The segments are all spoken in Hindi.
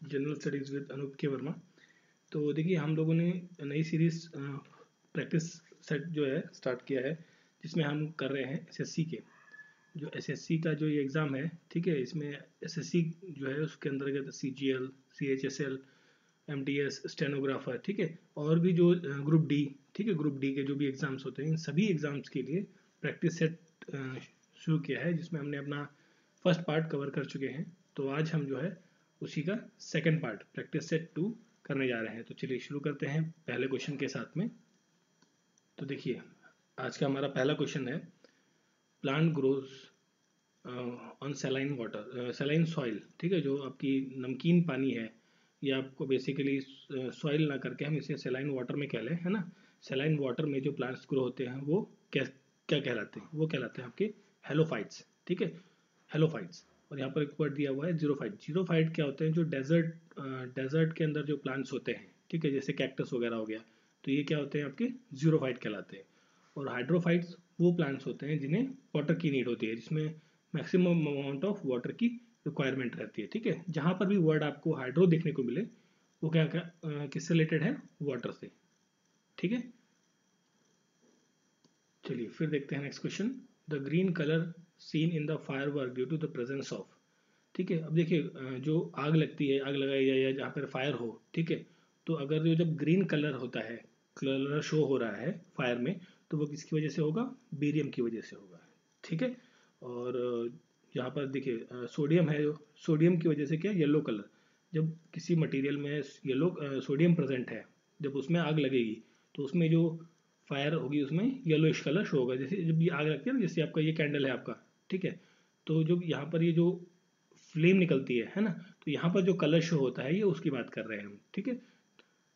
जनरल स्टडीज़ विद अनूप के वर्मा। तो देखिए हम लोगों ने नई सीरीज़ प्रैक्टिस सेट जो है स्टार्ट किया है, जिसमें हम कर रहे हैं एसएससी के जो एसएससी का जो ये एग्ज़ाम है, ठीक है। इसमें एसएससी जो है उसके अंतर्गत सीजीएल, सीएचएसएल, एमटीएस, स्टेनोग्राफर, ठीक है, और भी जो ग्रुप डी, ठीक है, ग्रुप डी के जो भी एग्ज़ाम्स होते हैं, इन सभी एग्ज़ाम्स के लिए प्रैक्टिस सेट शुरू किया है, जिसमें हमने अपना फर्स्ट पार्ट कवर कर चुके हैं। तो आज हम जो है उसी का सेकंड पार्ट प्रैक्टिस सेट 2 करने जा रहे हैं। तो चलिए शुरू करते हैं पहले क्वेश्चन के साथ में। तो देखिए आज का हमारा पहला क्वेश्चन है, plant grows on saline water, saline soil, ठीक है, जो आपकी नमकीन पानी है, ये आपको बेसिकली सॉइल ना करके हम इसे सेलाइन वाटर में कह लें, है ना। सेलाइन वाटर में जो प्लांट्स ग्रो होते हैं वो क्या क्या कहलाते हैं, वो कहलाते हैं आपके हेलोफाइट्स, ठीक है, हेलोफाइट्स। और यहाँ पर एक वर्ड दिया हुआ है जीरोफाइट। जीरोफाइट क्या होते हैं, जो डेजर्ट के अंदर जो प्लांट्स होते हैं, ठीक है, जैसे कैक्टस वगैरह हो गया, तो ये क्या होते हैं आपके जीरोफाइट कहलाते हैं। और हाइड्रोफाइट्स वो प्लांट्स होते हैं जिन्हें वाटर की नीड होती है, जिसमें मैक्सिमम अमाउंट ऑफ वाटर की रिक्वायरमेंट रहती है, ठीक है। जहाँ पर भी वर्ड आपको हाइड्रो देखने को मिले वो क्या क्या किससे रिलेटेड है, वाटर से, ठीक है। चलिए फिर देखते हैं next question, the green colour seen in the firework due to the presence of, ठीक है। अब देखिए जो आग लगती है, आग लगाई जाए या जहाँ पर फायर हो, ठीक है, तो अगर जो जब ग्रीन कलर होता है, कलर शो हो रहा है फायर में, तो वो किसकी वजह से होगा, बेरियम की वजह से होगा, ठीक है। और यहाँ पर देखिए सोडियम है, जो सोडियम की वजह से क्या, येलो कलर, जब किसी मटेरियल में येलो सोडियम प्रेजेंट है, जब उसमें आग लगेगी तो उसमें जो फायर होगी उसमें येलोइश कलर शो होगा। जैसे जब ये आग लगती है ना, जैसे आपका ये कैंडल है आपका, ठीक है, तो जो यहाँ पर ये जो फ्लेम निकलती है ना, तो यहाँ पर जो कलर शो होता है ये उसकी बात कर रहे हैं हम, ठीक है।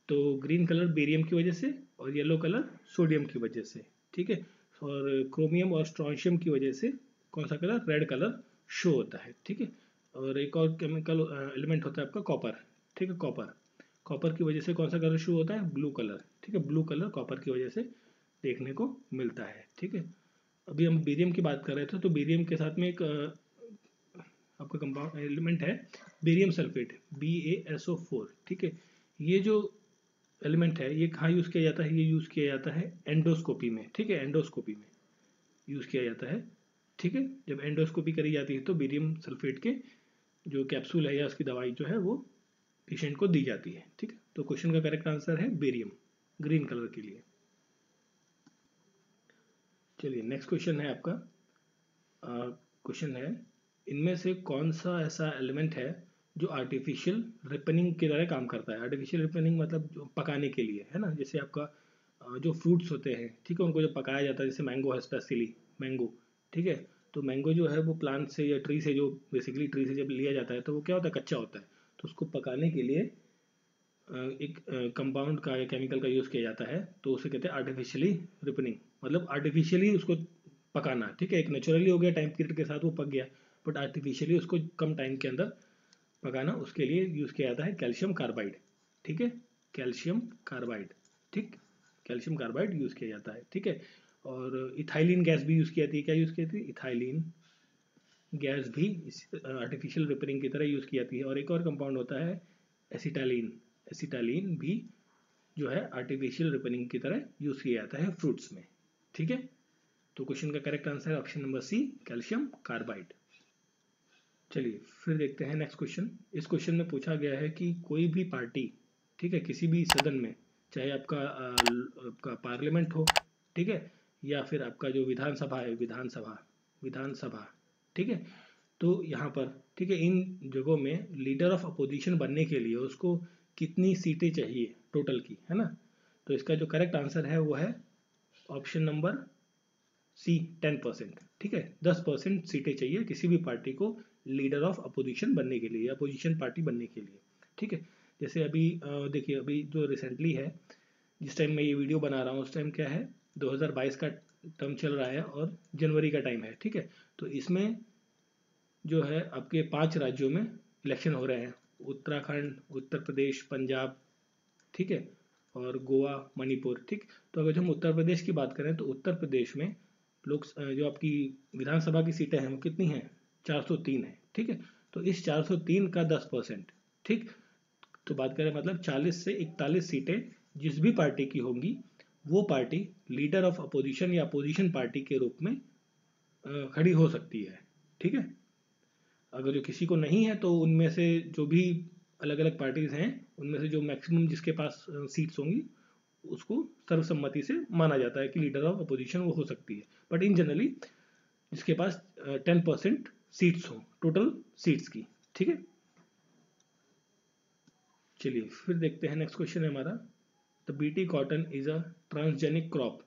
तो ग्रीन कलर बेरियम की वजह से और येलो कलर सोडियम की वजह से, ठीक है। और क्रोमियम और स्ट्रॉन्शियम की वजह से कौन सा कलर, रेड कलर शो होता है, ठीक है। और एक और केमिकल एलिमेंट होता है आपका कॉपर, ठीक है, कॉपर, कॉपर की वजह से कौन सा कलर शो होता है, ब्लू कलर, ठीक है, ब्लू कलर कॉपर की वजह से देखने को मिलता है, ठीक है। अभी हम बेरियम की बात कर रहे थे, तो बेरियम के साथ में एक आपका कंपाउंड एलिमेंट है बेरियम सल्फेट, BaSO4, ठीक है। ये जो एलिमेंट है ये कहाँ यूज़ किया जाता है, ये यूज़ किया जाता है एंडोस्कोपी में, ठीक है, एंडोस्कोपी में यूज़ किया जाता है, ठीक है। जब एंडोस्कोपी करी जाती है तो बेरियम सल्फेट के जो कैप्सूल है या उसकी दवाई जो है वो पेशेंट को दी जाती है, ठीक है। तो क्वेश्चन का करेक्ट आंसर है बेरियम, ग्रीन कलर के लिए। चलिए नेक्स्ट क्वेश्चन है आपका, क्वेश्चन है, इनमें से कौन सा ऐसा एलिमेंट है जो आर्टिफिशियल रिपनिंग की तरह काम करता है। आर्टिफिशियल रिपनिंग मतलब जो पकाने के लिए, है ना, जैसे आपका जो फ्रूट्स होते हैं, ठीक है, उनको जब पकाया जाता है, जैसे मैंगो है, स्पेशली मैंगो, ठीक है, तो मैंगो जो है वो प्लांट से या ट्री से, जो बेसिकली ट्री से जब लिया जाता है तो वो क्या होता है, कच्चा होता है, तो उसको पकाने के लिए एक कंपाउंड का या केमिकल का यूज़ किया जाता है, तो उसे कहते हैं आर्टिफिशियली रिपनिंग, मतलब आर्टिफिशियली उसको पकाना, ठीक है। एक नेचुरली हो गया, टाइम पीरियड के साथ वो पक गया, बट आर्टिफिशियली उसको कम टाइम के अंदर पकाना, उसके लिए यूज़ किया जाता है कैल्शियम कार्बाइड, ठीक है, कैल्शियम कार्बाइड, ठीक, कैल्शियम कार्बाइड यूज़ किया जाता है, ठीक है। और इथाइलिन गैस भी यूज़ की जाती है, क्या यूज़ की जाती है, इथाइलिन गैस भी आर्टिफिशियल रिपेयरिंग की तरह यूज़ की जाती है। और एक और कंपाउंड होता है एसिटालीन, एसिटालीन भी जो है आर्टिफिशियल रिपेयरिंग की तरह यूज़ किया जाता है फ्रूट्स में, ठीक है। तो क्वेश्चन का करेक्ट आंसर है option number C, calcium carbide. चलिए फिर देखते हैं नेक्स्ट क्वेश्चन। इस क्वेश्चन में पूछा गया है कि कोई भी पार्टी, ठीक है, किसी भी सदन में, चाहे आपका पार्लियामेंट हो, ठीक है, या फिर आपका जो विधानसभा है, विधानसभा, ठीक है, तो यहाँ पर, ठीक है, इन जगहों में लीडर ऑफ अपोजिशन बनने के लिए उसको कितनी सीटें चाहिए टोटल की, है ना। तो इसका जो करेक्ट आंसर है वो है ऑप्शन नंबर सी, 10%, ठीक है, 10% सीटें चाहिए किसी भी पार्टी को लीडर ऑफ अपोजिशन बनने के लिए या अपोजिशन पार्टी बनने के लिए, ठीक है। जैसे अभी देखिए अभी जो रिसेंटली है, जिस टाइम मैं ये वीडियो बना रहा हूँ उस टाइम क्या है, 2022 का टर्म चल रहा है और जनवरी का टाइम है, ठीक है। तो इसमें जो है आपके 5 राज्यों में इलेक्शन हो रहे हैं, उत्तराखंड, उत्तर प्रदेश, पंजाब, ठीक है, और गोवा, मणिपुर, ठीक। तो अगर हम उत्तर प्रदेश की बात करें तो उत्तर प्रदेश में लोग जो आपकी विधानसभा की सीटें हैं वो कितनी हैं, 403 है, ठीक है। तो इस 403 का 10%, ठीक, तो बात करें मतलब 40 से 41 सीटें जिस भी पार्टी की होंगी वो पार्टी लीडर ऑफ अपोजिशन या अपोजिशन पार्टी के रूप में खड़ी हो सकती है। ठीक है, अगर जो किसी को नहीं है तो उनमें से जो भी अलग अलग पार्टीज हैं उनमें से जो मैक्सिमम जिसके पास सीट्स होंगी उसको सर्वसम्मति से माना जाता है कि लीडर ऑफ अपोजिशन वो हो सकती है। बट इन जनरली जिसके पास 10% सीट्स हो टोटल सीट्स की। ठीक है, चलिए फिर देखते हैं नेक्स्ट क्वेश्चन है हमारा। The BT cotton is a transgenic crop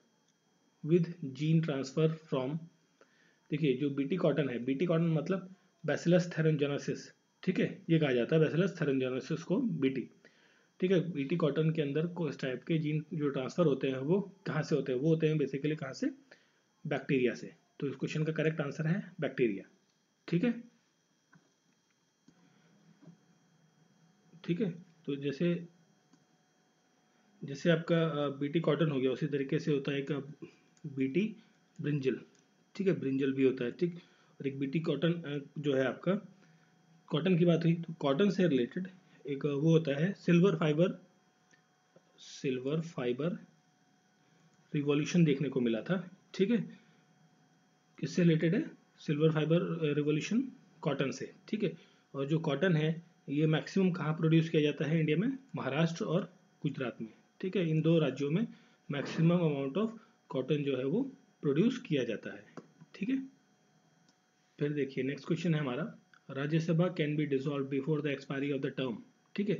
with gene transfer from. देखिए जो बीटी कॉटन है, बीटी कॉटन मतलब बैसिलस थेरेंजेनेसिस। ठीक है, ये कहा जाता है बैसिलस थेरेंजेनेसिस को बीटी। ठीक है, बीटी कॉटन के अंदर को इस टाइप के जीन जो ट्रांसफर होते हैं वो कहाँ से होते हैं, वो होते हैं बेसिकली कहाँ से, बैक्टीरिया से। तो इस क्वेश्चन का करेक्ट आंसर है बैक्टीरिया। ठीक है, ठीक है, तो जैसे जैसे आपका बीटी कॉटन हो गया उसी तरीके से होता है एक बीटी ब्रिंजल। ठीक है, ब्रिंजल भी होता है। ठीक, और एक बीटी कॉटन जो है आपका, कॉटन की बात हुई तो कॉटन से रिलेटेड एक वो होता है silver fibre, silver fibre revolution देखने को मिला था। ठीक है, किससे रिलेटेड है, सिल्वर फाइबर रिवॉल्यूशन कॉटन से। ठीक है, और जो कॉटन है ये मैक्सिमम कहाँ प्रोड्यूस किया जाता है इंडिया में, महाराष्ट्र और गुजरात में। ठीक है, इन दो राज्यों में मैक्सिमम अमाउंट ऑफ कॉटन जो है वो प्रोड्यूस किया जाता है। ठीक है, फिर देखिए नेक्स्ट क्वेश्चन है हमारा, Rajya Sabha can be dissolve before the expiry of the term. ठीक है,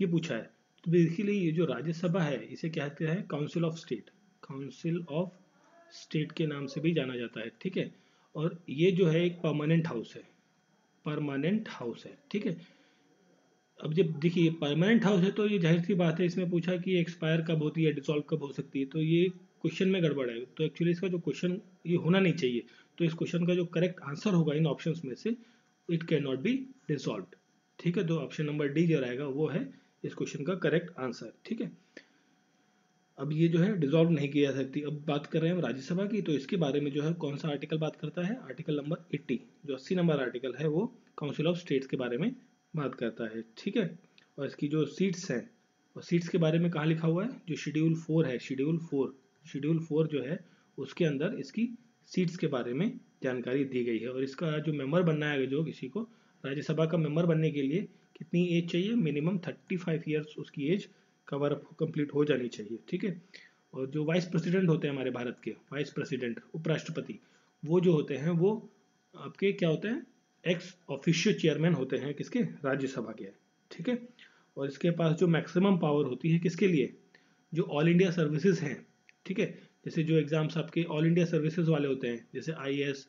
ये पूछा है। तो बेसिकली ये जो राज्यसभा है इसे क्या कहते हैं, council of state, council of state के नाम से भी जाना जाता है। ठीक है, और ये जो है एक परमानेंट हाउस है, परमानेंट हाउस है। ठीक है, अब जब देखिए परमानेंट हाउस है तो ये जाहिर सी बात है, इसमें पूछा कि एक्सपायर कब होती है, डिसॉल्व कब हो सकती है, तो ये क्वेश्चन में गड़बड़ है। तो एक्चुअली इसका जो क्वेश्चन ये होना नहीं चाहिए। तो इस क्वेश्चन का जो करेक्ट आंसर होगा इन ऑप्शंस में से, it can not be dissolve. ठीक है, तो ऑप्शन नंबर डी जो रहेगा वो है इस क्वेश्चन का करेक्ट आंसर। ठीक है, अब ये जो है डिसॉल्व नहीं किया जा सकती। अब बात कर रहे हैं हम राज्यसभा की, तो इसके बारे में जो है कौन सा आर्टिकल बात करता है, आर्टिकल नंबर 80, जो 80 नंबर आर्टिकल है वो काउंसिल ऑफ स्टेट्स के बारे में बात करता है। ठीक है, और इसकी जो सीट्स हैं, और सीट्स के बारे में कहाँ लिखा हुआ है, जो शेड्यूल 4 है, शेड्यूल 4 जो है उसके अंदर इसकी सीट्स के बारे में जानकारी दी गई है। और इसका जो मेंबर बनना है, जो किसी को राज्यसभा का मेंबर बनने के लिए कितनी एज चाहिए, मिनिमम 35 ईयर्स उसकी एज कवर अप कंप्लीट हो जानी चाहिए। ठीक है, और जो वाइस प्रेसिडेंट होते हैं हमारे भारत के, वाइस प्रेसिडेंट उपराष्ट्रपति, वो जो होते हैं वो आपके क्या होते हैं, एक्स ऑफिशियो चेयरमैन होते हैं किसके, राज्यसभा के। ठीक है, और इसके पास जो मैक्सिमम पावर होती है किसके लिए, जो ऑल इंडिया सर्विसेज हैं। ठीक है, जैसे जो एग्जाम्स आपके ऑल इंडिया सर्विसेज वाले होते हैं, जैसे IAS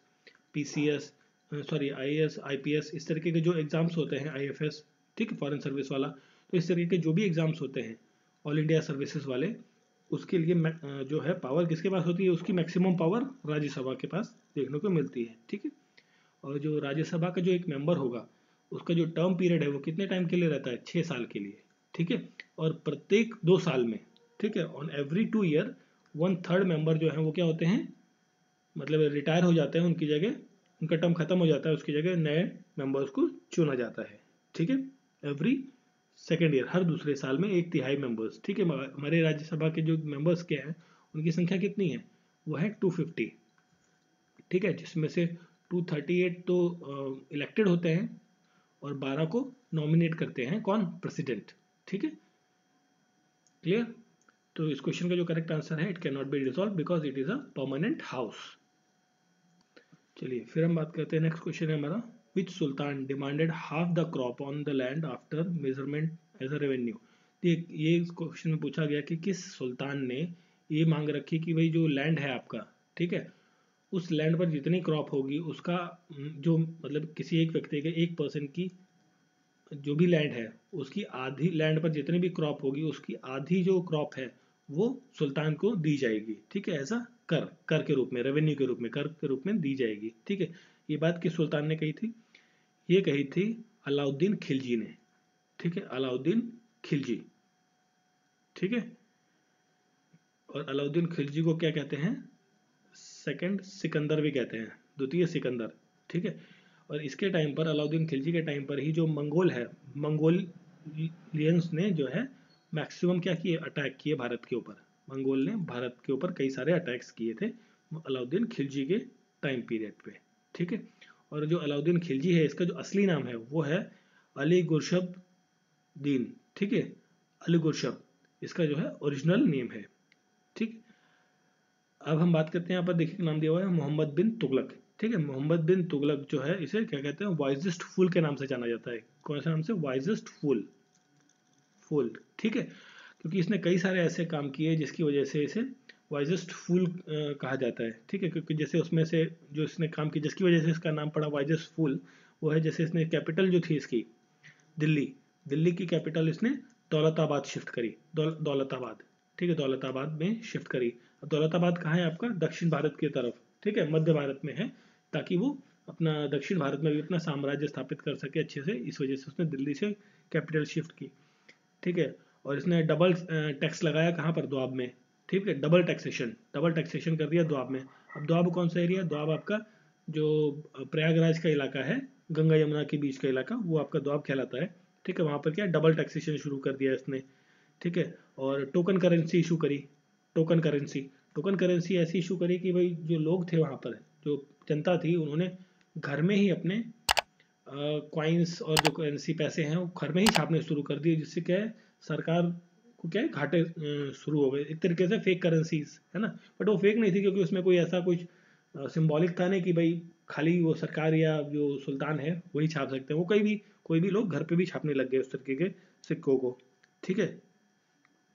PCS, sorry IAS IPS, इस तरीके के जो एग्जाम्स होते हैं, IFS, ठीक है, फॉरेन सर्विस वाला। तो इस तरीके के जो भी एग्जाम्स होते हैं ऑल इंडिया सर्विसेज वाले, उसके लिए जो है पावर किसके पास होती है, उसकी मैक्सिमम पावर राज्यसभा के पास देखने को मिलती है। ठीक है, और जो राज्यसभा का जो एक मेंबर होगा उसका जो टर्म पीरियड है वो कितने टाइम के लिए रहता है, 6 साल के लिए। ठीक है, और प्रत्येक 2 साल में, ठीक है, ऑन एवरी 2 ईयर 1/3 मेंबर जो है वो क्या होते हैं, मतलब रिटायर हो जाते हैं, उनकी जगह उनका टर्म खत्म हो जाता है, उसकी जगह नए मेंबर्स को चुना जाता है। ठीक है, एवरी सेकेंड ईयर, हर दूसरे साल में 1/3 मेंबर्स। ठीक है, हमारे राज्यसभा के जो मेंबर्स क्या हैं उनकी संख्या कितनी है, वो है 250। ठीक है, जिसमें से 238 तो इलेक्टेड होते हैं और 12 को नॉमिनेट करते हैं, कौन, प्रेसिडेंट। ठीक है, क्लियर। तो इस क्वेश्चन का जो करेक्ट आंसर है, it can not be dissolve because it is a permanent house. चलिए फिर हम बात करते हैं, नेक्स्ट क्वेश्चन है हमारा, which sultan demanded half the crop on the land after measurement as a revenue. ये क्वेश्चन में पूछा गया कि किस सुल्तान ने ये मांग रखी कि भाई जो लैंड है आपका, ठीक है, उस लैंड पर जितनी क्रॉप होगी उसका जो मतलब किसी एक व्यक्ति के, एक पर्सन की जो भी लैंड है उसकी आधी, लैंड पर जितनी भी क्रॉप होगी उसकी आधी जो क्रॉप है वो सुल्तान को दी जाएगी। ठीक है, ऐसा कर के रूप में, रेवेन्यू के रूप में, कर के रूप में दी जाएगी। ठीक है, ये बात किस सुल्तान ने कही थी, ये कही थी अलाउद्दीन खिलजी ने। ठीक है, अलाउद्दीन खिलजी। ठीक है, और अलाउद्दीन खिलजी को क्या कहते हैं, सेकंड सिकंदर भी कहते हैं, द्वितीय सिकंदर। ठीक है, और इसके टाइम पर, अलाउद्दीन खिलजी के टाइम पर ही जो मंगोल है, मंगोल मंगोलियंस ने जो है मैक्सिमम क्या किए, अटैक किए भारत के ऊपर। मंगोल ने भारत के ऊपर कई सारे अटैक्स किए थे अलाउद्दीन खिलजी के टाइम पीरियड पे, ठीक है। और जो अलाउद्दीन खिलजी है, इसका जो असली नाम है वो है अली गुरशब दीन, ठीक है। अली गुरशब इसका जो है ओरिजिनल नेम है, ठीक। अब हम बात करते हैं, यहाँ पर देखिए नाम दिया हुआ है मोहम्मद बिन तुगलक, ठीक है। मोहम्मद बिन तुगलक जो है इसे क्या कहते हैं, वाइजेस्ट फूल के नाम से जाना जाता है। कौन से नाम से, वाइजेस्ट फूल, ठीक है। क्योंकि इसने कई सारे ऐसे काम किए जिसकी वजह से इसे वाइजेस्ट फूल कहा जाता है, ठीक है। क्योंकि जैसे उसमें से जो इसने काम किया जिसकी वजह से इसका नाम पड़ा वाइजेस्ट फूल, वो है जैसे इसने कैपिटल जो थी इसकी दिल्ली, दिल्ली की कैपिटल इसने दौलताबाद शिफ्ट करी, दौलताबाद, ठीक है, दौलताबाद में शिफ्ट करी। अब दौलताबाद कहाँ है आपका, दक्षिण भारत की तरफ, ठीक है, मध्य भारत में है, ताकि वो अपना दक्षिण भारत में भी अपना साम्राज्य स्थापित कर सके अच्छे से, इस वजह से उसने दिल्ली से कैपिटल शिफ्ट की, ठीक है। और इसने डबल टैक्स लगाया कहाँ पर, द्वाब में, ठीक है, डबल टैक्सेशन कर दिया द्वाब में। अब द्वाब कौन सा एरिया, द्वाब आपका जो प्रयागराज का इलाका है, गंगा यमुना के बीच का इलाका, वो आपका द्वाब कहलाता है, ठीक है। वहाँ पर क्या डबल टैक्सेशन शुरू कर दिया इसने, ठीक है। और टोकन करेंसी इशू करी, टोकन करेंसी ऐसी इशू करी कि भाई जो लोग थे वहाँ पर, जो जनता थी, उन्होंने घर में ही अपने कॉइन्स और जो करेंसी पैसे हैं वो घर में ही छापने शुरू कर दिए, जिससे क्या है सरकार को क्या है घाटे शुरू हो गए, एक तरीके से फेक करेंसीज है ना। बट वो फेक नहीं थी, क्योंकि उसमें कोई ऐसा कुछ सिंबॉलिक था नहीं कि भाई खाली वो सरकार या जो सुल्तान है वही छाप सकते हैं, वो कोई भी लोग घर पे भी छापने लग गए उस तरीके के सिक्कों को, ठीक है।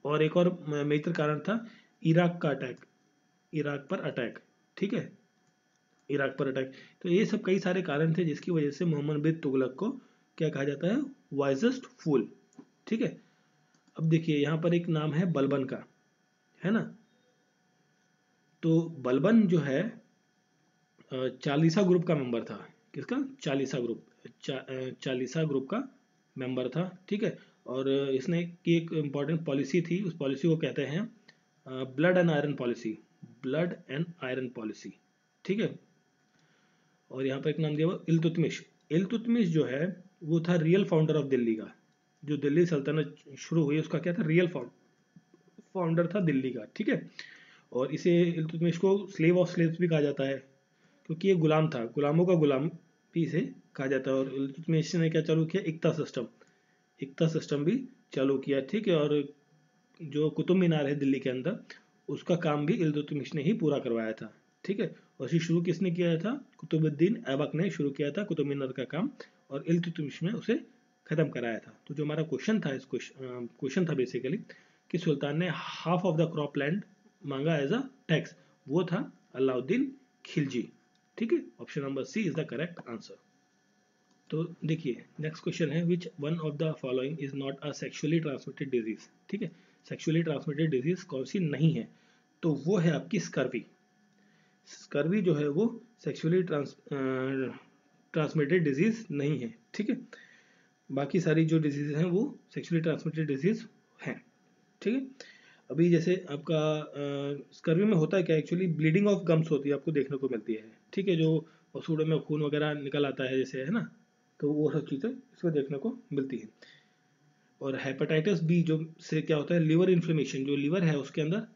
और एक और मेजर कारण था इराक का अटैक, इराक पर अटैक, ठीक है, इराक पर अटैक। तो ये सब कई सारे कारण थे जिसकी वजह से मोहम्मद बिन तुगलक को क्या कहा जाता है, वाइजेस्ट फूल, ठीक है। अब देखिए यहाँ पर एक नाम है बलबन का, है ना। तो बलबन जो है चालीसा ग्रुप का मेंबर था, किसका, चालीसा ग्रुप का मेंबर था, ठीक है। और इसने की एक इम्पॉर्टेंट पॉलिसी थी, उस पॉलिसी को कहते हैं ब्लड एंड आयरन पॉलिसी, ठीक है। और यहाँ पर एक नाम दिया हुआ इल्तुतमिश जो है वो था रियल फाउंडर ऑफ दिल्ली का, जो दिल्ली सल्तनत शुरू हुई उसका क्या था, रियल फाउंडर था दिल्ली का, ठीक है। और इसे इल्तुतमिश को स्लेव ऑफ स्लेव्स भी कहा जाता है, क्योंकि ये गुलाम था, गुलामों का गुलाम भी इसे कहा जाता है। और इल्तुतमिश ने क्या चालू किया, इक्ता सिस्टम भी चालू किया, ठीक है। और जो कुतुब मीनार है दिल्ली के अंदर, उसका काम भी इल्तुतमिश ने ही पूरा करवाया था, ठीक है। और इसे शुरू किसने किया था, कुतुबुद्दीन ऐबक ने शुरू किया था कुतुब मीनार का काम, और इल्तुतमिश ने उसे खत्म कराया था। तो जो हमारा क्वेश्चन था, इस क्वेश्चन था बेसिकली कि सुल्तान ने half of the crop land मांगा एज अ टैक्स, वो था अलाउद्दीन खिलजी, ठीक है। Option number C is the correct answer. तो देखिए नेक्स्ट क्वेश्चन है, which one of the following is not a sexually transmitted disease, ठीक है। सेक्सुअली ट्रांसमिटेड डिजीज कौन सी नहीं है, तो वो है आपकी स्कर्वी। स्कर्वी जो है वो सेक्सुअली ट्रांसमिटेड डिजीज नहीं है, ठीक है। बाकी सारी जो डिजीज हैं वो सेक्सुअली ट्रांसमिटेड डिजीज हैं, ठीक है। अभी जैसे आपका स्कर्वी में होता है क्या, एक्चुअली ब्लीडिंग ऑफ गम्स होती है, आपको देखने को मिलती है, ठीक है। जो मसूड़े में खून वगैरह निकल आता है जैसे, है ना, तो वो सब चीज़ें इसमें देखने को मिलती है। और हेपेटाइटिस बी जो से क्या होता है, लिवर इन्फ्लेमेशन, जो लिवर है उसके अंदर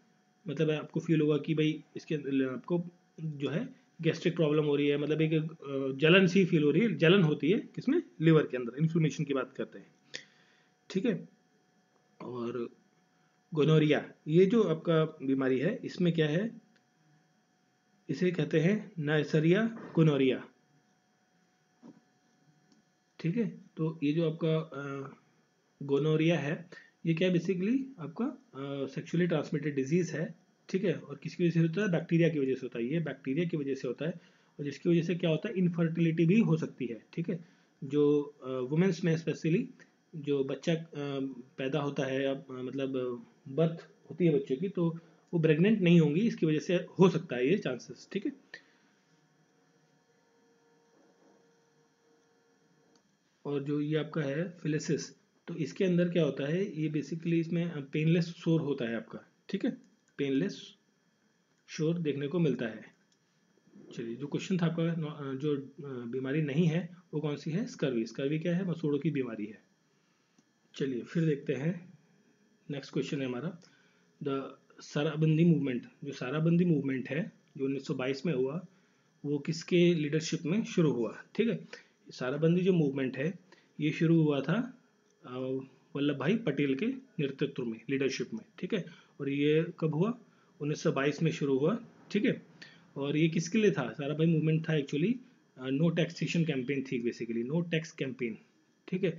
मतलब आपको फील होगा कि भाई इसके आपको जो है गैस्ट्रिक प्रॉब्लम हो रही है, मतलब एक जलन सी फील हो रही है, जलन होती है किसमें, लिवर के अंदर, इन्फ्लेमेशन की बात करते हैं, ठीक है। और गोनोरिया, ये जो आपका बीमारी है इसमें क्या है, इसे कहते हैं नाइसरिया गोनोरिया, ठीक है। तो ये जो आपका गोनोरिया है, ये क्या है बेसिकली आपका सेक्सुअली ट्रांसमिटेड डिजीज है, ठीक है। और किसकी वजह से होता है, बैक्टीरिया की वजह से होता है, ये बैक्टीरिया की वजह से होता है। और जिसकी वजह से क्या होता है, इनफर्टिलिटी भी हो सकती है, ठीक है। जो वुमेन्स में स्पेशली जो बच्चा पैदा होता है, या मतलब बर्थ होती है बच्चे की, तो वो प्रेग्नेंट नहीं होंगी, इसकी वजह से हो सकता है ये चांसेस, ठीक है। और जो ये आपका है फिलिसिस, तो इसके अंदर क्या होता है, ये बेसिकली इसमें पेनलेस शोर होता है आपका, ठीक है, पेनलेस शोर देखने को मिलता है। चलिए जो क्वेश्चन था आपका जो बीमारी नहीं है वो कौन सी है, स्कर्वी। स्कर्वी क्या है, मसूड़ों की बीमारी है। चलिए फिर देखते हैं, नेक्स्ट क्वेश्चन है हमारा, द साराबंदी मूवमेंट, जो साराबंदी मूवमेंट है जो 1922 में हुआ, वो किसके लीडरशिप में शुरू हुआ? ठीक है, साराबंदी जो मूवमेंट है ये शुरू हुआ था वल्लभ भाई पटेल के नेतृत्व में, लीडरशिप में। ठीक है, और ये कब हुआ? 1922 में शुरू हुआ। ठीक है, और ये किसके लिए था? साराभाई मूवमेंट था एक्चुअली नो टैक्सेशन कैंपेन थी, बेसिकली नो टैक्स कैंपेन। ठीक है,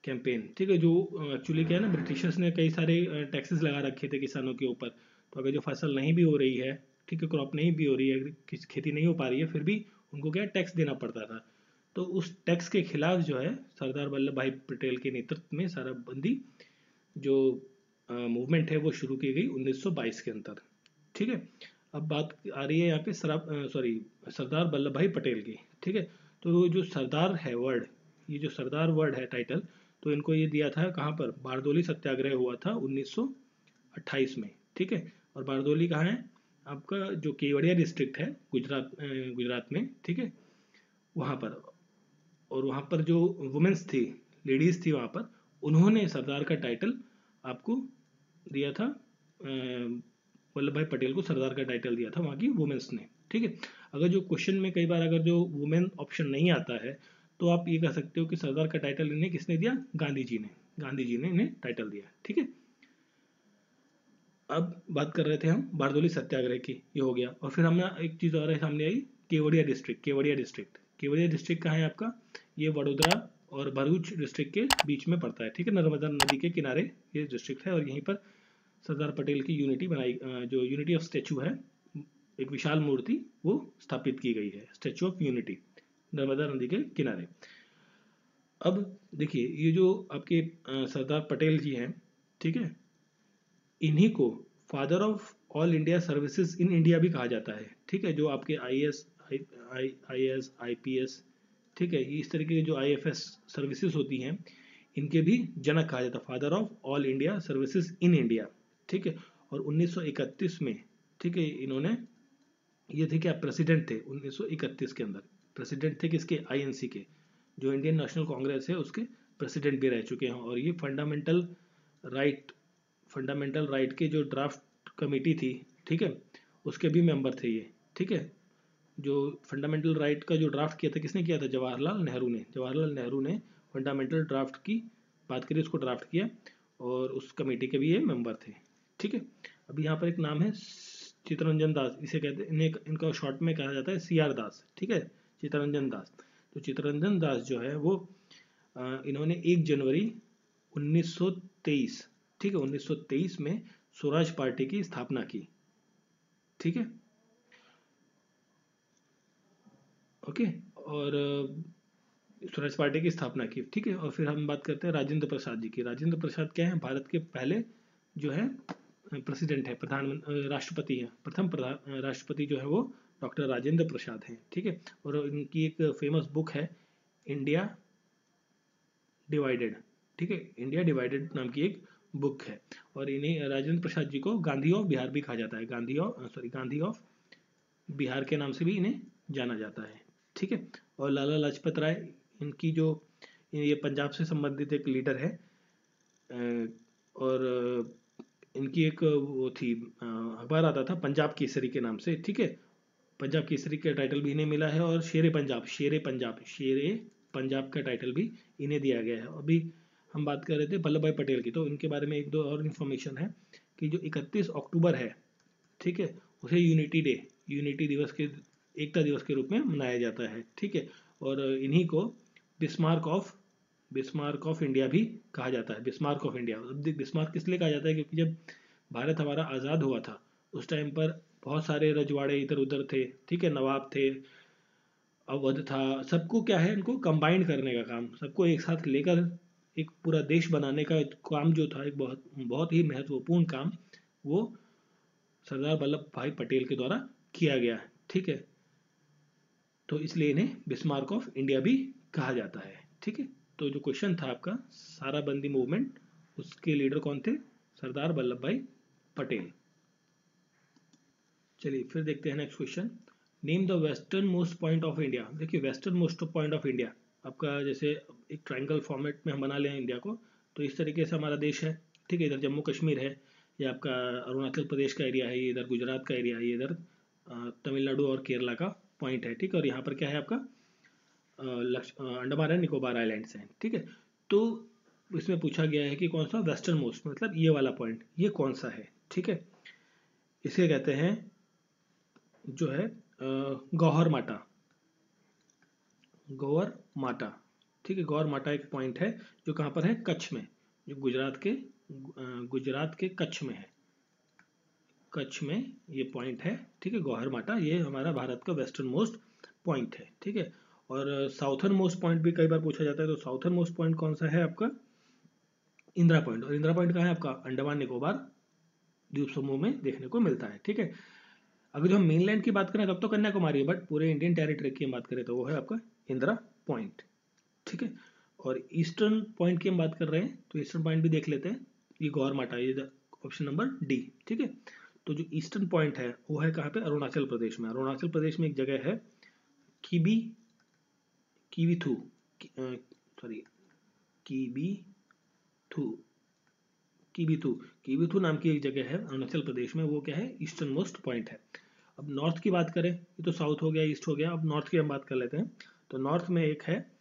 कैंपेन। ठीक है, जो एक्चुअली क्या है ना, ब्रिटिशर्स ने कई सारे टैक्सेस लगा रखे थे किसानों के ऊपर, तो अगर जो फसल नहीं भी हो रही है, ठीक है, क्रॉप नहीं भी हो रही है, खेती नहीं हो पा रही है, फिर भी उनको क्या टैक्स देना पड़ता था। तो उस टैक्स के खिलाफ जो है सरदार वल्लभ भाई पटेल के नेतृत्व में साराबंदी जो मूवमेंट है वो शुरू की गई 1922 के अंदर। ठीक है, अब बात आ रही है यहाँ पे सरदार वल्लभ भाई पटेल की। ठीक है, तो जो सरदार है वर्ड, ये जो सरदार वर्ड है टाइटल, तो इनको ये दिया था कहाँ पर? बारदोली सत्याग्रह हुआ था 1928 में। ठीक है, और बारदोली कहाँ है? आपका जो केवड़िया डिस्ट्रिक्ट है गुजरात में। ठीक है, वहाँ पर, और वहाँ पर जो वुमेन्स थी, लेडीज थी वहाँ पर, उन्होंने सरदार का टाइटल आपको दिया था, वल्लभ भाई पटेल को सरदार का टाइटल दिया था वहाँ की वुमेन्स ने। ठीक है, अगर जो क्वेश्चन में कई बार अगर जो वुमेन ऑप्शन नहीं आता है, तो आप ये कह सकते हो कि सरदार का टाइटल इन्हें किसने दिया? गांधी जी ने। गांधी जी ने इन्हें टाइटल दिया। ठीक है, अब बात कर रहे थे हम बारदोली सत्याग्रह की, ये हो गया। और फिर हमें एक चीज़ और सामने आई, Kevadia district. Kevadia district, Kevadia district कहाँ है आपका? ये वडोदरा और भरूच डिस्ट्रिक्ट के बीच में पड़ता है। ठीक है, नर्मदा नदी के किनारे ये डिस्ट्रिक्ट है, और यहीं पर सरदार पटेल की यूनिटी बनाई, जो यूनिटी ऑफ स्टैचू है, एक विशाल मूर्ति वो स्थापित की गई है, स्टैचू ऑफ यूनिटी, नर्मदा नदी के किनारे। अब देखिए, ये जो आपके सरदार पटेल जी हैं, ठीक है, इन्हीं को father of all India services in India भी कहा जाता है। ठीक है, जो आपके I S I P S, ठीक है, इस तरीके के जो IFS सर्विसेज होती हैं, इनके भी जनक कहा जाता है, father of all India services in India. ठीक है, और 1931 में, ठीक है, इन्होंने, ये थे क्या? प्रेसिडेंट थे 1931 के अंदर। प्रेसिडेंट थे किसके? INC के, जो इंडियन नेशनल कांग्रेस है उसके प्रेसिडेंट भी रह चुके हैं। और ये राइट फंडामेंटल राइट के जो ड्राफ्ट कमेटी थी, ठीक है, उसके भी मेंबर थे ये। ठीक है, जो फंडामेंटल राइट का जो ड्राफ्ट किया था, किसने किया था? जवाहरलाल नेहरू ने। जवाहरलाल नेहरू ने फंडामेंटल ड्राफ्ट की बात करिए, उसको ड्राफ्ट किया, और उस कमेटी के भी ये मेंबर थे। ठीक है, अभी यहाँ पर एक नाम है चित्तरंजन दास, इसे कहते हैं, इनका शॉर्ट में कहा जाता है CR दास। ठीक है, चित्तरंजन दास। तो चित्तरंजन दास जो है वो इन्होंने 1 जनवरी 1923, ठीक है, 1923 में स्वराज पार्टी की स्थापना की। ठीक है, ओके, और स्वराज पार्टी की स्थापना की। ठीक है, और फिर हम बात करते हैं राजेंद्र प्रसाद जी की। राजेंद्र प्रसाद क्या है? भारत के पहले जो है प्रेसिडेंट है, राष्ट्रपति है, प्रथम राष्ट्रपति जो है वो डॉक्टर राजेंद्र प्रसाद हैं। ठीक है, और इनकी एक फेमस बुक है इंडिया डिवाइडेड। ठीक है, इंडिया डिवाइडेड नाम की एक बुक है, और इन्हें राजेंद्र प्रसाद जी को गांधी ऑफ बिहार भी कहा जाता है। गांधी ऑफ बिहार के नाम से भी इन्हें जाना जाता है। ठीक है, और लाला लाजपत राय, इनकी जो, ये पंजाब से संबंधित एक लीडर है, और इनकी एक वो थी, अखबार आता था पंजाब केसरी के नाम से। ठीक है, पंजाब केसरी का टाइटल भी इन्हें मिला है, और शेरे पंजाब का टाइटल भी इन्हें दिया गया है। अभी हम बात कर रहे थे वल्लभ भाई पटेल की, तो इनके बारे में एक दो और इन्फॉर्मेशन है कि जो 31 अक्टूबर है, ठीक है, उसे यूनिटी दिवस के, एकता दिवस के रूप में मनाया जाता है। ठीक है, और इन्हीं को बिस्मार्क ऑफ इंडिया भी कहा जाता है। बिस्मार्क ऑफ इंडिया, बिस्मार्क किस लिए कहा जाता है? क्योंकि जब भारत हमारा आज़ाद हुआ था, उस टाइम पर बहुत सारे रजवाड़े इधर उधर थे, ठीक है, नवाब थे, अवध था, सबको क्या है, इनको कंबाइंड करने का काम, सबको एक साथ लेकर एक पूरा देश बनाने का काम जो था, एक बहुत बहुत ही महत्वपूर्ण काम, वो सरदार वल्लभ भाई पटेल के द्वारा किया गया है। ठीक है, तो इसलिए इन्हें बिस्मार्क ऑफ इंडिया भी कहा जाता है। ठीक है, तो जो क्वेश्चन था आपका साराबंदी मूवमेंट, उसके लीडर कौन थे? सरदार वल्लभ भाई पटेल। चलिए फिर देखते हैं next question, name the western most point of India. देखिए, western most point of India आपका, जैसे एक ट्रायंगल फॉर्मेट में हम बना लें इंडिया को, तो इस तरीके से हमारा देश है, ठीक है। इधर जम्मू कश्मीर है, ये आपका अरुणाचल प्रदेश का एरिया है, ये इधर गुजरात का एरिया है, ये इधर तमिलनाडु और केरला का पॉइंट है, ठीक है। और यहाँ पर क्या है आपका अंडमान एंड निकोबार आइलैंड्स हैं, ठीक है। तो इसमें पूछा गया है कि कौन सा वेस्टर्न मोस्ट, मतलब ये वाला पॉइंट ये कौन सा है, ठीक है। इसे कहते हैं जो है गौहर माटा, गौहर माटा, ठीक है। गौहर माटा एक पॉइंट है जो कहाँ पर है, कच्छ में, जो गुजरात के कच्छ में है, कच्छ में ये पॉइंट है, ठीक है। गौहर माटा ये हमारा भारत का वेस्टर्न मोस्ट पॉइंट है, ठीक है। और साउथर्न मोस्ट पॉइंट भी कई बार पूछा जाता है, तो साउथर्न मोस्ट पॉइंट कौन सा है आपका, इंदिरा पॉइंट। और इंदिरा पॉइंट कहाँ है आपका, अंडमान निकोबार द्वीप समूह में देखने को मिलता है, ठीक है। अगर जो हम मेनलैंड की बात करें तब तो कन्याकुमारी है, बट पूरे इंडियन टेरिटरी की हम बात करें तो वो है आपका इंदिरा पॉइंट, ठीक है। और ईस्टर्न पॉइंट की हम बात कर रहे हैं तो ईस्टर्न पॉइंट भी देख लेते हैं, ये गौर माटा, ये ऑप्शन नंबर डी, ठीक है। तो जो ईस्टर्न पॉइंट है वो है कहाँ पे, अरुणाचल प्रदेश में। अरुणाचल प्रदेश में एक जगह है कीबी कीबीथू सॉरी कीबीथू कीबीथू कीबीथू नाम की एक जगह है अरुणाचल प्रदेश में, वो क्या है, ईस्टर्न मोस्ट पॉइंट है। अब नॉर्थ की बात करें, ये तो साउथ हो गया, ईस्ट हो गया, अब नॉर्थ की हम बात कर लेते हैं। तो नॉर्थ में एक है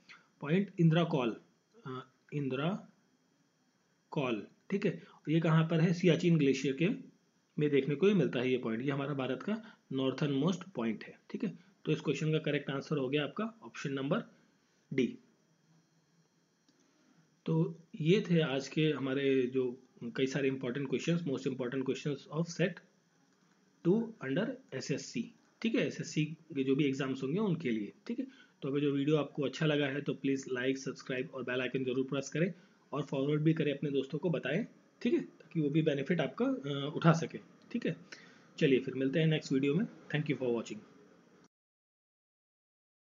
point Indira call, Indira call, ठीक है। और ये कहाँ पर है, सियाचिन ग्लेशियर के में देखने को ही मिलता है ये पॉइंट, ये हमारा भारत का नॉर्थर्न मोस्ट पॉइंट है, ठीक है। तो इस क्वेश्चन का करेक्ट आंसर हो गया आपका ऑप्शन नंबर डी। तो ये थे आज के हमारे जो कई सारे important questions, most important questions of set 2 under SSC, ठीक है। एसएससी के जो भी एग्जाम्स होंगे उनके लिए, ठीक है। तो अगर जो वीडियो आपको अच्छा लगा है तो प्लीज़ लाइक, सब्सक्राइब और बेल आइकन जरूर प्रेस करें, और फॉरवर्ड भी करें अपने दोस्तों को, बताएं, ठीक है, ताकि वो भी बेनिफिट आपका उठा सके, ठीक है। चलिए फिर मिलते हैं नेक्स्ट वीडियो में। Thank you for watching.